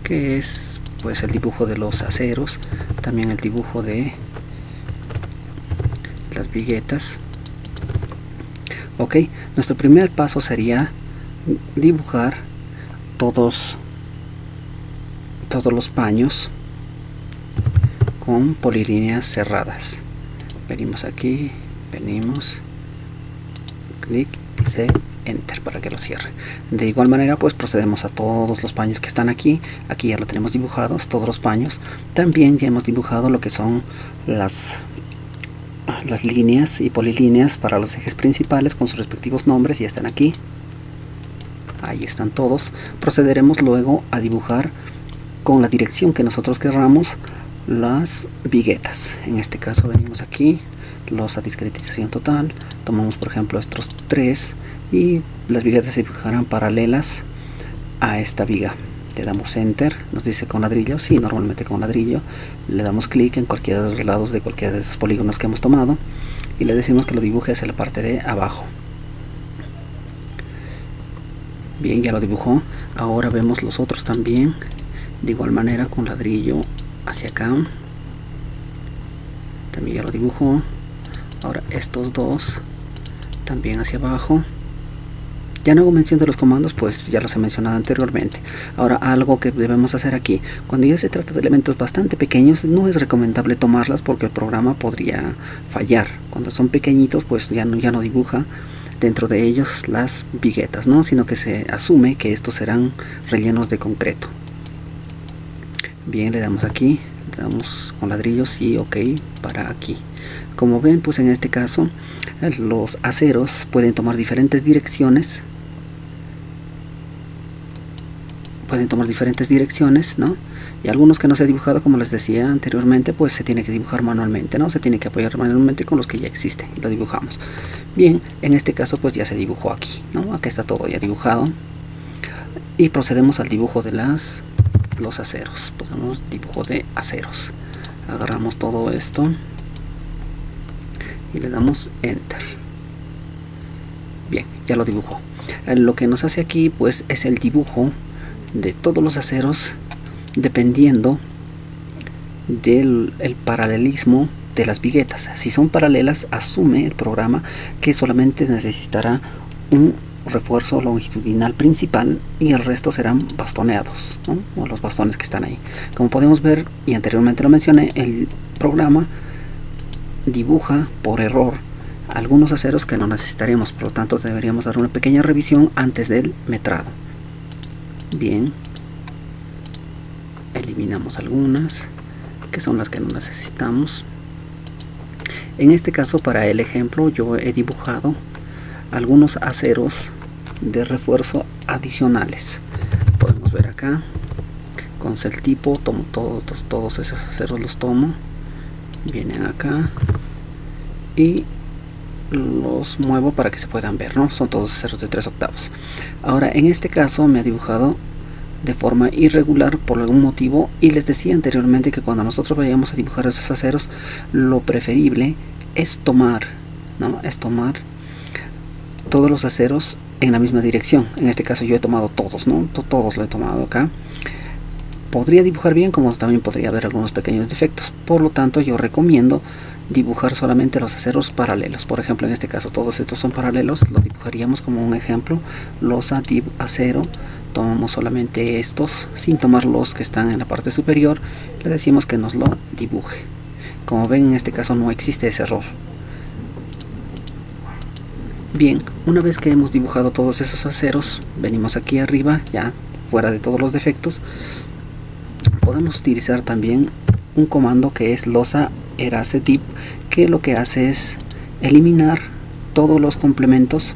que es pues el dibujo de los aceros, también el dibujo de las viguetas. Ok, nuestro primer paso sería dibujar todos los paños con polilíneas cerradas. Venimos aquí, venimos, clic y C, enter para que lo cierre. De igual manera pues procedemos a todos los paños que están aquí. Aquí ya lo tenemos dibujados, todos los paños. También ya hemos dibujado lo que son las líneas y polilíneas para los ejes principales con sus respectivos nombres, y están aquí. Ahí están todos. Procederemos luego a dibujar con la dirección que nosotros querramos las viguetas. En este caso venimos aquí, los a discretización total, tomamos por ejemplo estos 3 y las viguetas se dibujarán paralelas a esta viga. Le damos enter, nos dice con ladrillo, sí, normalmente con ladrillo. Le damos clic en cualquiera de los lados de cualquiera de esos polígonos que hemos tomado y le decimos que lo dibuje hacia la parte de abajo. Bien, ya lo dibujó. Ahora vemos los otros también, de igual manera con ladrillo hacia acá. También ya lo dibujó. Ahora estos dos también hacia abajo. Ya no hago mención de los comandos, pues ya los he mencionado anteriormente. Ahora, algo que debemos hacer aquí: cuando ya se trata de elementos bastante pequeños, no es recomendable tomarlas porque el programa podría fallar. Cuando son pequeñitos, pues ya no dibuja dentro de ellos las viguetas, ¿no? Sino que se asume que estos serán rellenos de concreto. Bien, le damos aquí, le damos con ladrillos y ok para aquí. Como ven, pues en este caso los aceros pueden tomar diferentes direcciones. ¿No? Y algunos que no se ha dibujado, como les decía anteriormente, pues se tiene que dibujar manualmente, ¿no? Se tiene que apoyar manualmente con los que ya existen y lo dibujamos. Bien, en este caso pues ya se dibujó aquí, ¿no? Aquí está todo ya dibujado. Y procedemos al dibujo de los aceros. Ponemos dibujo de aceros. Agarramos todo esto y le damos Enter. Bien, ya lo dibujó. Lo que nos hace aquí pues es el dibujo de todos los aceros dependiendo del paralelismo de las viguetas. Si son paralelas, asume el programa que solamente necesitará un refuerzo longitudinal principal y el resto serán bastoneados, ¿no? O los bastones que están ahí. Como podemos ver, y anteriormente lo mencioné, el programa dibuja por error algunos aceros que no necesitaremos, por lo tanto deberíamos dar una pequeña revisión antes del metrado. Bien, eliminamos algunas que son las que no necesitamos. En este caso, para el ejemplo, yo he dibujado algunos aceros de refuerzo adicionales. Podemos ver acá con Celtipo, tomo todos esos aceros, los tomo, vienen acá y los muevo para que se puedan ver, ¿no? Son todos aceros de 3/8. Ahora en este caso me ha dibujado de forma irregular por algún motivo, y les decía anteriormente que cuando nosotros vayamos a dibujar esos aceros, lo preferible es tomar, ¿no? Es tomar todos los aceros en la misma dirección. En este caso yo he tomado todos, ¿no? Todos lo he tomado acá. Podría dibujar bien, como también podría haber algunos pequeños defectos. Por lo tanto, yo recomiendo dibujar solamente los aceros paralelos. Por ejemplo, en este caso todos estos son paralelos, lo dibujaríamos como un ejemplo. Losa div acero, tomamos solamente estos sin tomar los que están en la parte superior, le decimos que nos lo dibuje. Como ven, en este caso no existe ese error. Bien, una vez que hemos dibujado todos esos aceros, venimos aquí arriba, ya fuera de todos los defectos. Podemos utilizar también un comando que es losa erase div, que lo que hace es eliminar todos los complementos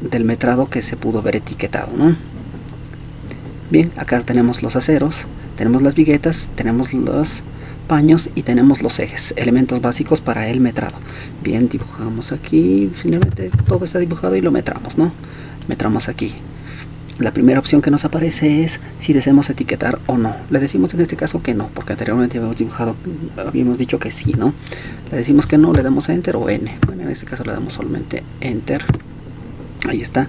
del metrado que se pudo haber etiquetado, ¿no? Bien, acá tenemos los aceros, tenemos las viguetas, tenemos los paños y tenemos los ejes, elementos básicos para el metrado. Bien, dibujamos aquí, finalmente todo está dibujado y lo metramos, ¿no? Metramos aquí. La primera opción que nos aparece es si deseamos etiquetar o no. Le decimos en este caso que no, porque anteriormente habíamos dicho que sí, ¿no? Le decimos que no, le damos a Enter o N. Bueno, en este caso le damos solamente Enter. Ahí está.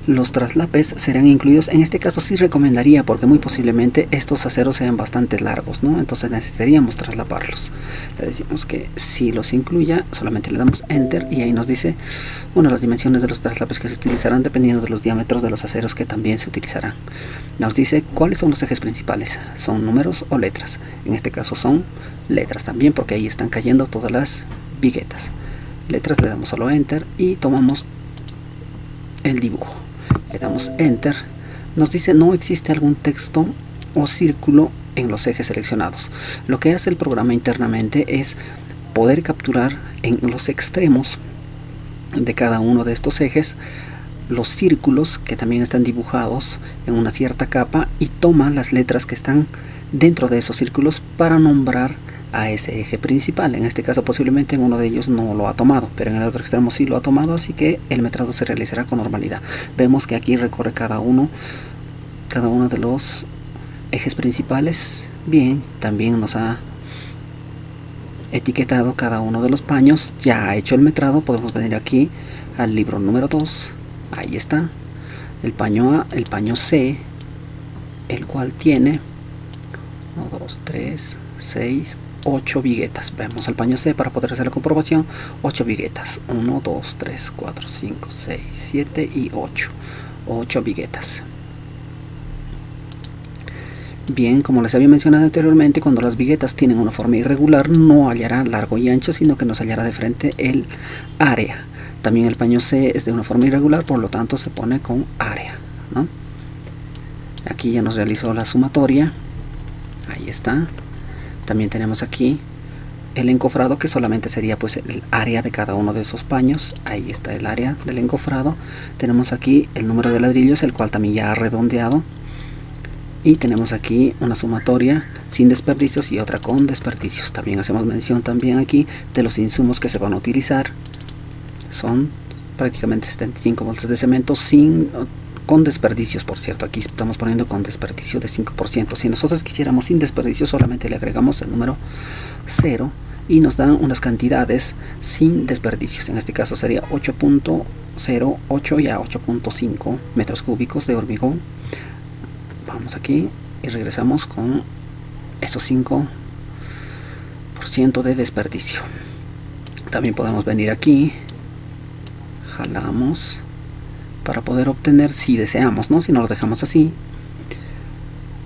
Los traslapes serán incluidos. En este caso sí recomendaría, porque muy posiblemente estos aceros sean bastante largos, ¿no? Entonces necesitaríamos traslaparlos. Le decimos que si los incluya, solamente le damos Enter y ahí nos dice, bueno, las dimensiones de los traslapes que se utilizarán dependiendo de los diámetros de los aceros que también se utilizarán. Nos dice cuáles son los ejes principales, son números o letras. En este caso son letras también, porque ahí están cayendo todas las viguetas. Letras, le damos solo Enter y tomamos el dibujo, le damos Enter. Nos dice no existe algún texto o círculo en los ejes seleccionados. Lo que hace el programa internamente es poder capturar en los extremos de cada uno de estos ejes los círculos que también están dibujados en una cierta capa, y toma las letras que están dentro de esos círculos para nombrar a ese eje principal. En este caso posiblemente en uno de ellos no lo ha tomado, pero en el otro extremo sí lo ha tomado, así que el metrado se realizará con normalidad. Vemos que aquí recorre cada uno de los ejes principales. Bien, también nos ha etiquetado cada uno de los paños, ya ha hecho el metrado. Podemos venir aquí al libro número 2, ahí está el paño A, el paño C, el cual tiene 1, 2, 3, 6, 8 viguetas. Vemos al paño C para poder hacer la comprobación. 8 viguetas, 1, 2, 3, 4, 5, 6, 7 y 8. 8 viguetas. Bien, como les había mencionado anteriormente, cuando las viguetas tienen una forma irregular, no hallará largo y ancho, sino que nos hallará de frente el área. También el paño C es de una forma irregular, por lo tanto se pone con área, ¿no? Aquí ya nos realizó la sumatoria. Ahí está. También tenemos aquí el encofrado, que solamente sería pues el área de cada uno de esos paños. Ahí está el área del encofrado. Tenemos aquí el número de ladrillos, el cual también ya ha redondeado. Y tenemos aquí una sumatoria sin desperdicios y otra con desperdicios. También hacemos mención también aquí de los insumos que se van a utilizar. Son prácticamente 75 bolsas de cemento con desperdicios, por cierto. Aquí estamos poniendo con desperdicio de 5%. Si nosotros quisiéramos sin desperdicio, solamente le agregamos el número 0 y nos dan unas cantidades sin desperdicios. En este caso sería 8.08 y a 8.5 metros cúbicos de hormigón. Vamos aquí y regresamos con esos 5% de desperdicio. También podemos venir aquí, jalamos para poder obtener, si deseamos, ¿no? Si no lo dejamos así,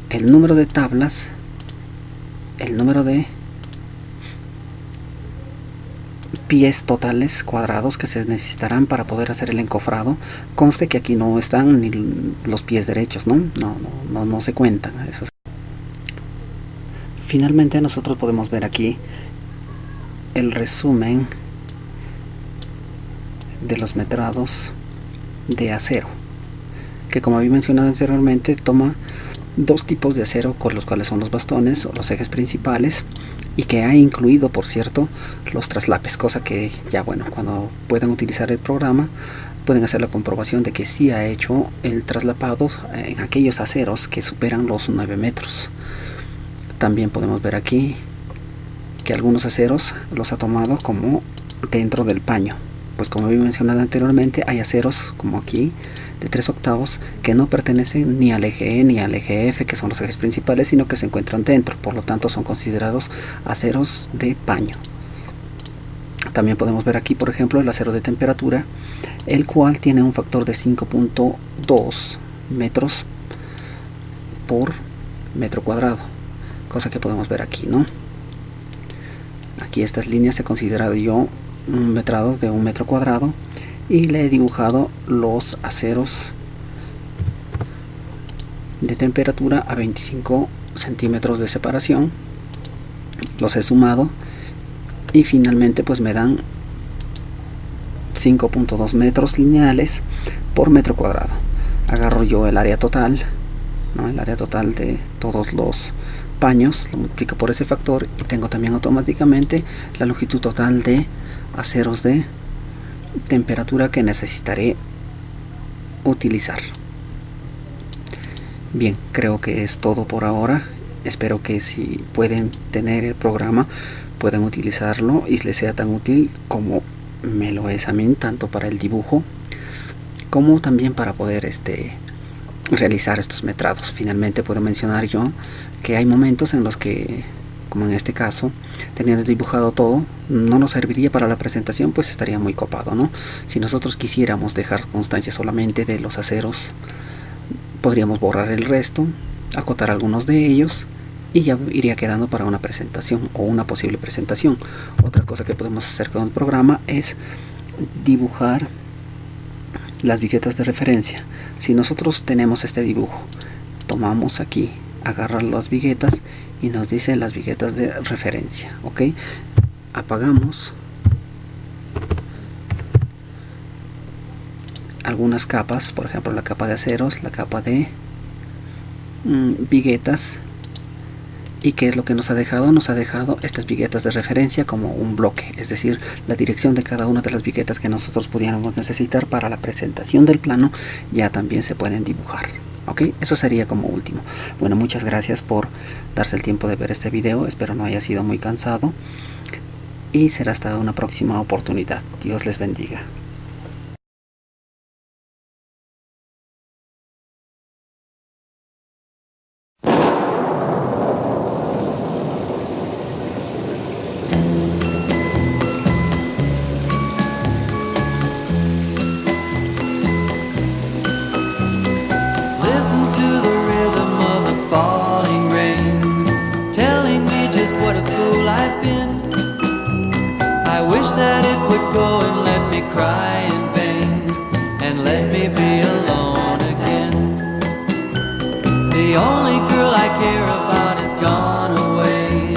el número de tablas, el número de pies totales cuadrados que se necesitarán para poder hacer el encofrado. Conste que aquí no están ni los pies derechos, ¿no? No se cuentan. Eso. Finalmente nosotros podemos ver aquí el resumen de los metrados de acero, que como había mencionado anteriormente toma dos tipos de acero, con los cuales son los bastones o los ejes principales, y que ha incluido, por cierto, los traslapes, cosa que ya, bueno, cuando puedan utilizar el programa pueden hacer la comprobación de que sí ha hecho el traslapado en aquellos aceros que superan los 9 metros. También podemos ver aquí que algunos aceros los ha tomado como dentro del paño, pues como había mencionado anteriormente, hay aceros como aquí de 3/8 que no pertenecen ni al eje E ni al eje F, que son los ejes principales, sino que se encuentran dentro, por lo tanto son considerados aceros de paño. También podemos ver aquí, por ejemplo, el acero de temperatura, el cual tiene un factor de 5.2 metros por metro cuadrado, cosa que podemos ver aquí, ¿no? Aquí estas líneas he considerado yo un metrado de 1 metro cuadrado y le he dibujado los aceros de temperatura a 25 centímetros de separación. Los he sumado y finalmente pues me dan 5.2 metros lineales por metro cuadrado. Agarro yo el área total, ¿no? El área total de todos los paños, lo multiplico por ese factor y tengo también automáticamente la longitud total de aceros de temperatura que necesitaré utilizar. Bien, creo que es todo por ahora. Espero que si pueden tener el programa puedan utilizarlo y les sea tan útil como me lo es a mí, tanto para el dibujo como también para poder realizar estos metrados. Finalmente puedo mencionar yo que hay momentos en los que, como en este caso, teniendo dibujado todo, no nos serviría para la presentación, pues estaría muy copado, ¿no? Si nosotros quisiéramos dejar constancia solamente de los aceros, podríamos borrar el resto, acotar algunos de ellos y ya iría quedando para una presentación o una posible presentación. Otra cosa que podemos hacer con el programa es dibujar las viñetas de referencia. Si nosotros tenemos este dibujo, tomamos aquí, agarrar las viñetas y nos dice las viñetas de referencia, ok. Apagamos algunas capas, por ejemplo la capa de aceros, la capa de viñetas. ¿Y qué es lo que nos ha dejado? Nos ha dejado estas viñetas de referencia como un bloque, es decir, la dirección de cada una de las viñetas que nosotros pudiéramos necesitar para la presentación del plano ya también se pueden dibujar. Ok, eso sería como último. Bueno, muchas gracias por darse el tiempo de ver este video. Espero no haya sido muy cansado y será hasta una próxima oportunidad. Dios les bendiga. Listen to the rhythm of the falling rain, telling me just what a fool I've been. I wish that it would go and let me cry in vain, and let me be alone again. The only girl I care about is gone away,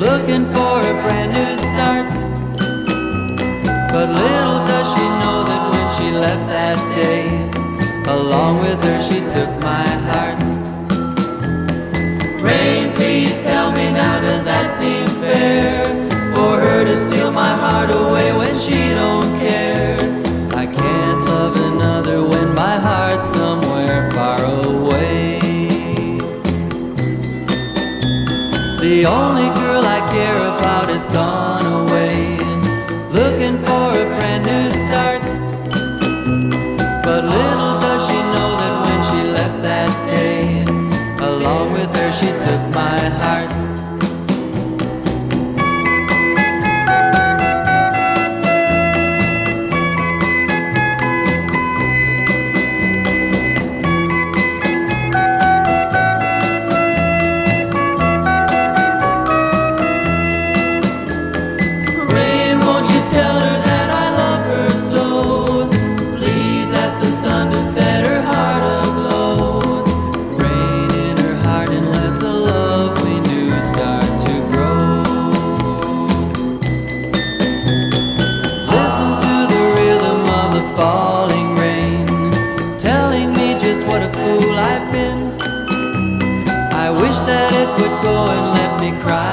looking for a brand new start. But little does she know that when she left that day, along with her she took my heart. Rain, please tell me now, does that seem fair? For her to steal my heart away when she don't care. I can't love another when my heart's somewhere far away. The only girl I care about is gone away, looking for a brand new start. But little does she know that when she left that day, along with her she took my heart. Rain, won't you tell her that I love her so? Please ask the sun to set her heart aglow. Rain in her heart and let the love we knew start to grow. Listen to the rhythm of the falling rain, telling me just what a fool I've been. I wish that it would go and let me cry